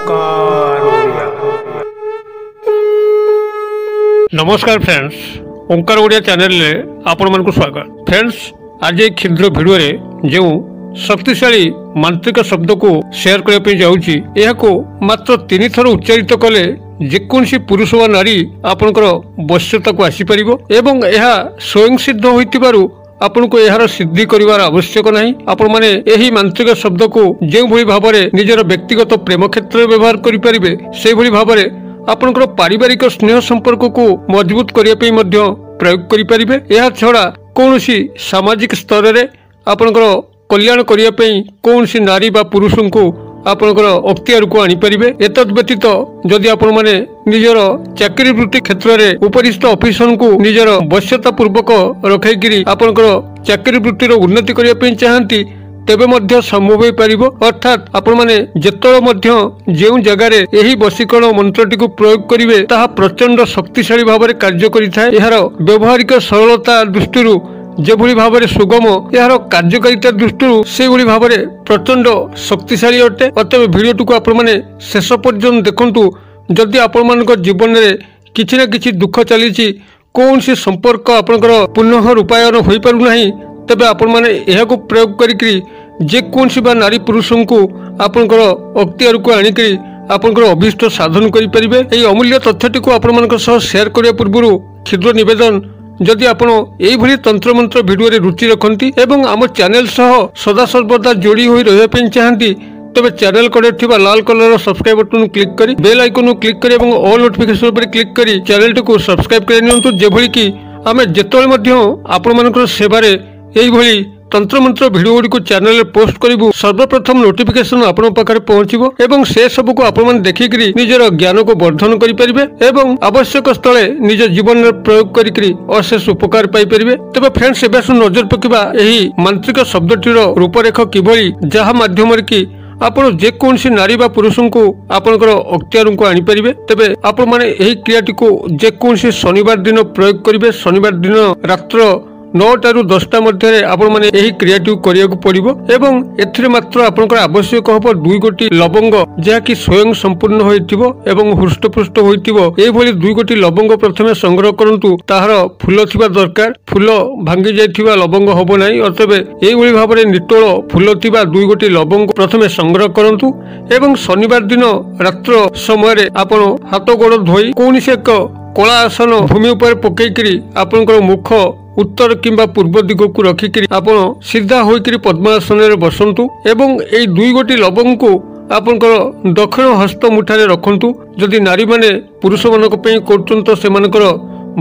ओंकार ओडिया। नमस्कार फ्रेंड्स, ओंकार ओडिया चैनल रे आपण मानकु स्वागत। फ्रेंड्स, आज एक क्षुद्र वीडियो रे जो शक्तिशाली मांत्रिक शब्द को शेयर करने पे जाऊँगी, यह को मात्र 3 थर उच्चारित कले जेकोसी पुरुष व नारी आपनकर वश्यता को आसी परिबो एवं यह स्वयं सिद्ध होइतिबारु आपनको यार सिद्धि करिवार आवश्यक नहीं। आपण माने एही मांत्रिक शब्द को जे भली भाबरे निजर व्यक्तिगत प्रेम क्षेत्र में व्यवहार करि परिबे, से भली भाबरे आपनकर पारिवारिक स्नेह संपर्क को मजबूत करिया पे मध्य प्रयोग करि परिबे। यह छडा कोनोसी सामाजिक स्तर रे आपनकर कल्याण करिया पे कोनोसी नारी बा पुरुष को आपनकर अख्तियार को आनी परिबे। एतद व्यतीत जदि आपण माने निजर चाकरी वृत्ति क्षेत्र में उपरिस्थ ऑफिसर को निजर वश्यता पूर्वक रखैकरी आपनकर चाकरी वृत्तिर उन्नति करिया पे चाहंती, तेबे मध्य संभव हो पारिबो। अर्थात आपण माने जेतळ मध्य जेउ जगार एही वशीकरण मंत्रटी को प्रयोग करिवे, ताहा प्रचंड शक्तिशाली भाव कार्य करिथाय। एहार व्यवहारिक सरलता दृष्टि जेभली भाव सुगम, यार कार्यकारिता दृष्टि से भाव प्रचंड शक्तिशाली अटे। अतएव भिडियोटी को आपण माने शेष पर्यंत देखंतु। जदि आपण मानक जीवन में किछि ना किछि दुख चली कौन सी संपर्क आपनकर पुनः रूपायन हो पारु नहीं, तेबे आपण माने एहा को प्रयोग करिकरी जे कौन सी बा नारी पुरुष को आपनकर अख्तियार को आनिकरी आपनकर अभिष्ट साधन करि परिबे। एई अमूल्य तथ्यटी को आपण मानक सह शेयर करिया पूर्व क्षुद्र निवेदन, जदि आपण एई भली तंत्र मंत्र वीडियो रे रुचि रखंती एवं आम चैनल सह सदा सर्वदा जोड़ी होई रहिया पे चाहंती, तबे चैनल कड़े थिबा लाल कलर सब्सक्राइब बटन क्लिक करी बेल आइकन क्लिक करी एवं ऑल नोटिफिकेशन पर क्लिक करी चैनल को सब्सक्राइब कर नियंतु, जेभली कि आमे जेतोले मध्य आपण मानकर सेवारे एई भली तंत्र मंत्र वीडियो गुडी को चैनल रे पोस्ट करिवु, सर्वप्रथम नोटिफिकेशन आपण पाखरे पहुंचीबो एवं से सब को आपण मन देखिकरी निजर ज्ञान को वर्धन करि परिबे एवं आवश्यक स्थले निज जीवन रे प्रयोग करिकरी अशेष उपकार पाई परिबे। तबे फ्रेंड्स, एबे नजर पकिबा एही मांत्रिक शब्दटीर रूपरेख किभली, जहा माध्यम रे कि आपण जे कोनसी नारी बा पुरुष को आपनकर अख्तियार को आनी परिबे। तबे आपण माने एही क्रियाटी को जे कोनसी शनिवार दिन प्रयोग करिवे। शनिवार दिन रात्र 9 टारू 10टा मध्य आपण माने एही क्रियाटी करिया को पड़िबो एवं एथिरे मात्र आपनकर आवश्यक हबो 2 गोटी लवंग, जे कि स्वयं संपूर्ण होइतिबो एवं हृष्टपुष्ट होइतिबो। एही भली 2 गोटी लवंग प्रथमे संग्रह करंतु। ताहार फूल थिबा दरकार, फूल भांगी जाइथिबा लवंग हबो नाही। अतबे एही भली भाबरे निटोळ फूल थिबा 2 गोटी लवंग प्रथमे संग्रह करंतु एवं शनिवार दिन रात्र समय रे आपण हाथ गोड़ धोई कोनसे एक कला आसन भूमि ऊपर पकेइकरी आपनकर मुख उत्तर किंबा पूर्व दिग को रखिकरी आपण सीधा होइकरी पद्मासन रे बसंतु एवं एई 2 गोटी लवंग को आपनकर दक्षिण हस्त मुठारे रखंतु। जदि नारी माने पुरुष मानक पे करचन तो से मानकर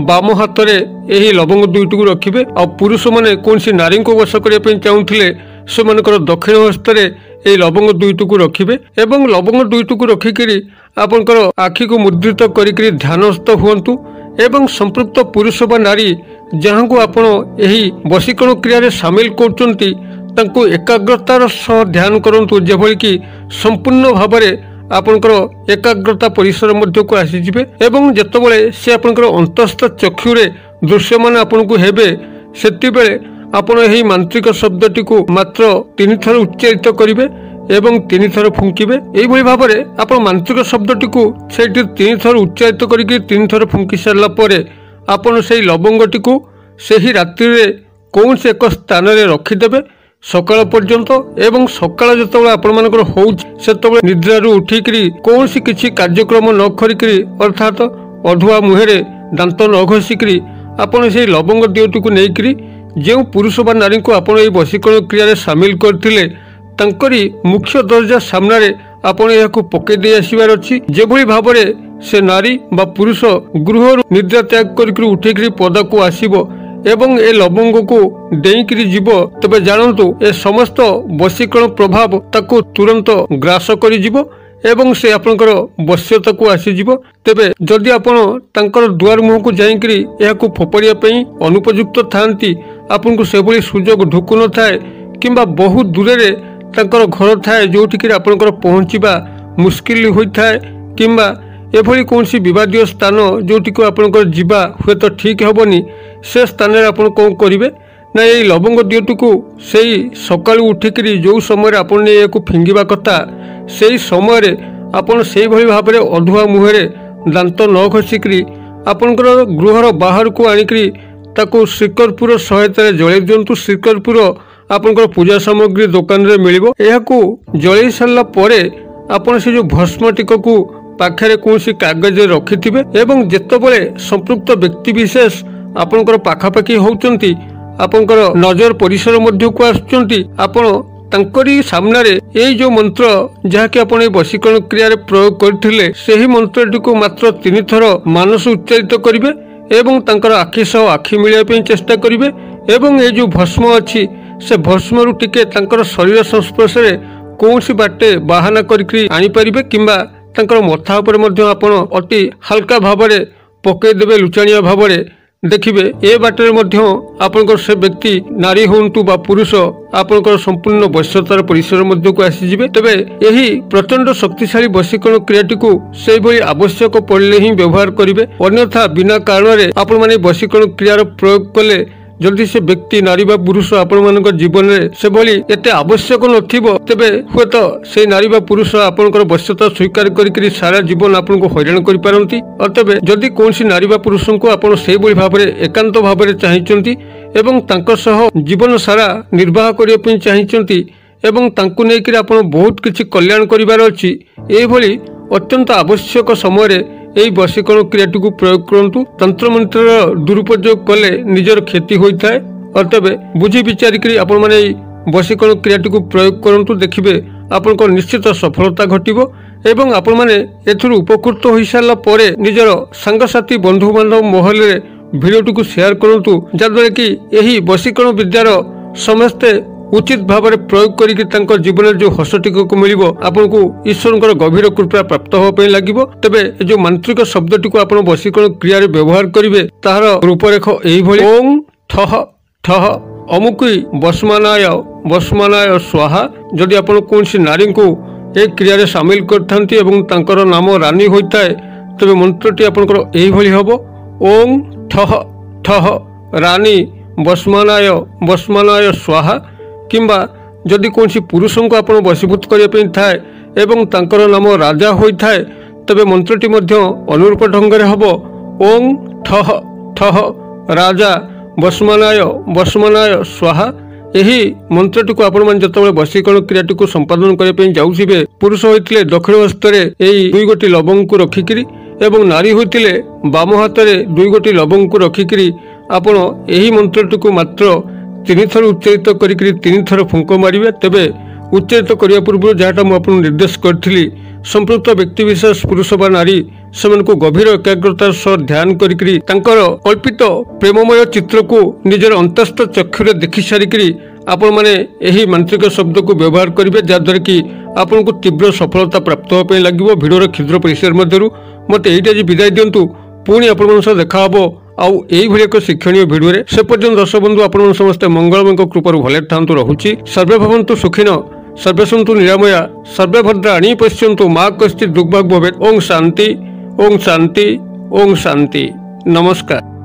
बाम हाथ रे एही लवंग 2टी को रखिबे, आ पुरुष माने कोनसी नारी को वश करिया पे चाहुथिले से मानकर दक्षिण हस्त रे एही लवंग 2टी को रखिबे एवं लवंग 2टी को रखिकरी आपनकर आखि को मुद्रित करिकरी ध्यानस्थ हुअंतु एवं संपृक्त पुरुष बा नारी जहाँ को आपण एही वशीकरण क्रिया रे शामिल करचंती तांको एकाग्रतार सह ध्यान करंतु, जेभली कि संपूर्ण भाबरे आपनकर एकाग्रता परिसर मध्य को आसी जिवे एवं जेतबेले से आपनकर अंतस्थ चक्षु रे दृश्यमान आपनको हेबे, सेति बेले आपण एही मांत्रिक शब्दटी को मात्र 3 थर उच्चारित करिवे एवं 3 थर फुंकिबे। एही भली भाबरे आपण मांत्रिक शब्दटी को सेठी 3 थर उच्चारित करिके 3 थर फुंकी सारला परे आपण सेही लवंगटी को सेही रात्रि रे कौन से एक स्थान रे रखिदेबे सकाळ पर्यंत एवं सकाळ जतबेले आपण मानकर होउछ सेतबेले निद्रारू उठिकरी कौन सी किछि कार्यक्रम न करिकरी, अर्थात अधुआ मुहेरे दांत न घसिकरी आपण सेही लवंग 2टी को नेइकरी जे पुरुष बा नारी को आपण एही वशीकरण क्रिया रे शामिल करथिले तांकरी मुख्य दर्जा सामना रे आपण याको पके दे आसीबार अछि। जेभली भाबरे से नारी बा पुरुष गृह निद्रा त्याग करिकरी उठिकरी पदा को आसीबो एवं ए लवंग को डेईकरी जीव, तबे जानंतु ए समस्त वशीकरण प्रभाव ताको तुरंत ग्रास करि जीव एवं से आपनकर वश्यता को आसी जीव। तेबे जदि आपण तांकर दुआर मुह को जाईकरी याको फोपड़िया पई अनुपयुक्त थांती, आपनको सेभली सुजोग ढुकु न थाए किंबा बहुत दूर रे तांकर घर थाए जोठिकरी आपनकर पहुंचीबा मुश्किल होइथाए किंबा एभली कौनसी विवादीय स्थान जोटी को आपनकर जीवा हुए तो ठीक हेबनी, से स्थान रे आपण कोन करिवे ना ये लवंग 2टी को सेही सकाळु उठिकरी जो समय आपण याको फिंगिबा कथा सेही समय आपण सेही भली भाबरे अधुआ मुहरे दांत न घषिकी आपणकर गृहर बाहर को आणिकी ताकू श्रीकरपुर सहायता जलि दिंतु। श्रीकरपुर आपणकर पूजा सामग्री दुकान रे मिलिबो। एहाकू जलि सारला परे आपण से जो भस्म टिककू पाखरे कौनसी कागज रखिथिबे एवं जेतेबेले संपृक्त व्यक्ति विशेष आपणकर पाखापाखि होउचंती आपणकर नजर परिसर मध्य को आसुचंती आपण तांकरी सामने ये जो मंत्र जहाँकि आपण वशीकरण क्रिया प्रयोग करथिले सेही मंत्रटी को मात्र 3 थर मानस उच्चारित करिवे एवं तांकर आखि सह आखि मिलिया पे चेष्टा करिवे एवं ये जो भस्म अछि से भस्म रु टिके तांकर शरीर संस्पर्श रे कौनसी बाटे बाहाना करिकरी आनी परिबे किंबा तांकर मथा ऊपर मध्य आपण अति हल्का भाबरे पकई देबे लुचाणिया भाबरे देखिबे ए बाटर मध्य आपनकर से व्यक्ति नारी होंतु बा पुरुष आपनकर संपूर्ण वश्यतार परिसर मध्य को आसी जिवे। तबे एही प्रचंड शक्तिशाली वशीकरण क्रियाटी को सेही भली आवश्यक पड़ले ही व्यवहार करिवे। अन्यथा बिना कारण रे आपण माने वशीकरण क्रियार प्रयोग कले जल्दी से व्यक्ति नारी बा पुरुष आपण मानकर जीवन में से भली एते आवश्यक नथिबो तेबे हुए तो से नारी बा पुरुष आपनकर वश्यता स्वीकार करिकरी सारा जीवन आपन को हैरान करि पारंती। अतबे जदि कोनसी नारी बा पुरुष को आपण सेही भली भाबरे एकांत भाबरे चाहिचंती एवं तांको सह जीवन सारा निर्वाह करिया पई चाहिचंती एवं तांको नेकिर आपण बहुत किछि कल्याण करिवार अछि एही भली अत्यंत आवश्यक समय यही वशीकरण क्रियाटी को प्रयोग करंतु। तंत्र मंत्र दुरुपयोग कले निजर क्षति होता है। अतबे बुझी विचारिक आपण माने वशीकरण क्रियाटी को प्रयोग करंतु देखिबे आपण को निश्चित सफलता घटिबो एवं आपण माने एथुर उपकृत होई सारला परे निजर संगसाथी बंधु बांधव महल रे वीडियोटी को शेयर करंतु जद्वारा कि यही वशीकरण विद्यार समस्ते उचित भाव में प्रयोग करके जीवन जो हस टिक मिलिबो आपन को ईश्वर गभीर कृपा प्राप्त होगा लगे। तेबे जो मांत्रिक शब्दटी को आपण वशीकरण क्रिया व्यवहार करेंगे तार रूपरेख यही ओं ठह ठह अमुकी वस्मानाय वस्मानाय स्वाहा। जदि आपण कौन नारी को एक क्रिया सामिल कर नाम रानी होता है तेबे मंत्रटी आपंकर यही हम ओं ठह ठह रानी वस्मानाय वस्मानाय स्वाहा। किंबा जदि कौन पुरुष को आप वशीभूत करने थाए एवं तांकर नाम राजा होता है तबे मंत्रटी अनुरूप ढंग से हम ओं ठह ठह राजा वस्मानाय वस्मानाय स्वाहा। यही मंत्रटी को आपण मैंने जो वशीकरण क्रियाटी को संपादन करने जाऊे पुरुष होते दक्षिण हस्ते यही 2 गोटी लवंग को रखिकी एवं नारी होते बाम हाथ में 2 गोटी लवंग को रखिकी आपण यही मंत्रटी को मात्र 3 थर उच्चारित करी 3 थर फुंक मारे। तेबे उच्चारित करने पूर्व जहाँटा मुझे निर्देश करी संपृक्त व्यक्ति विशेष पुरुष बा नारी से गभीर एकाग्रतार सह ध्यान करी कल्पित प्रेममय चित्र को निजर अंतस्थ चक्षुरे देखि सारिकी आपण माने यही मांत्रिक शब्द को व्यवहार करेंगे जहाद्वारा कि आपन को तीव्र सफलता प्राप्त होगा लगे। भिडियोर क्षुद्र परिसर मध्य मत ये विदाय दिंतु पुणी आपण देखा हम आउ यही एक शिक्षणीय भिडियो से पर्यटन दर्शक बंधु आपण समस्ते मंगलमय कृपार भले था रहुची। सर्वे भवन्तु सुखिन सर्वे सन्तु निरामया सर्वे भद्राणि पश्यन्तु मा कश्चित् दुर्भाग् भवेत्। ओं शांति ओं शांति ओं शांति। नमस्कार।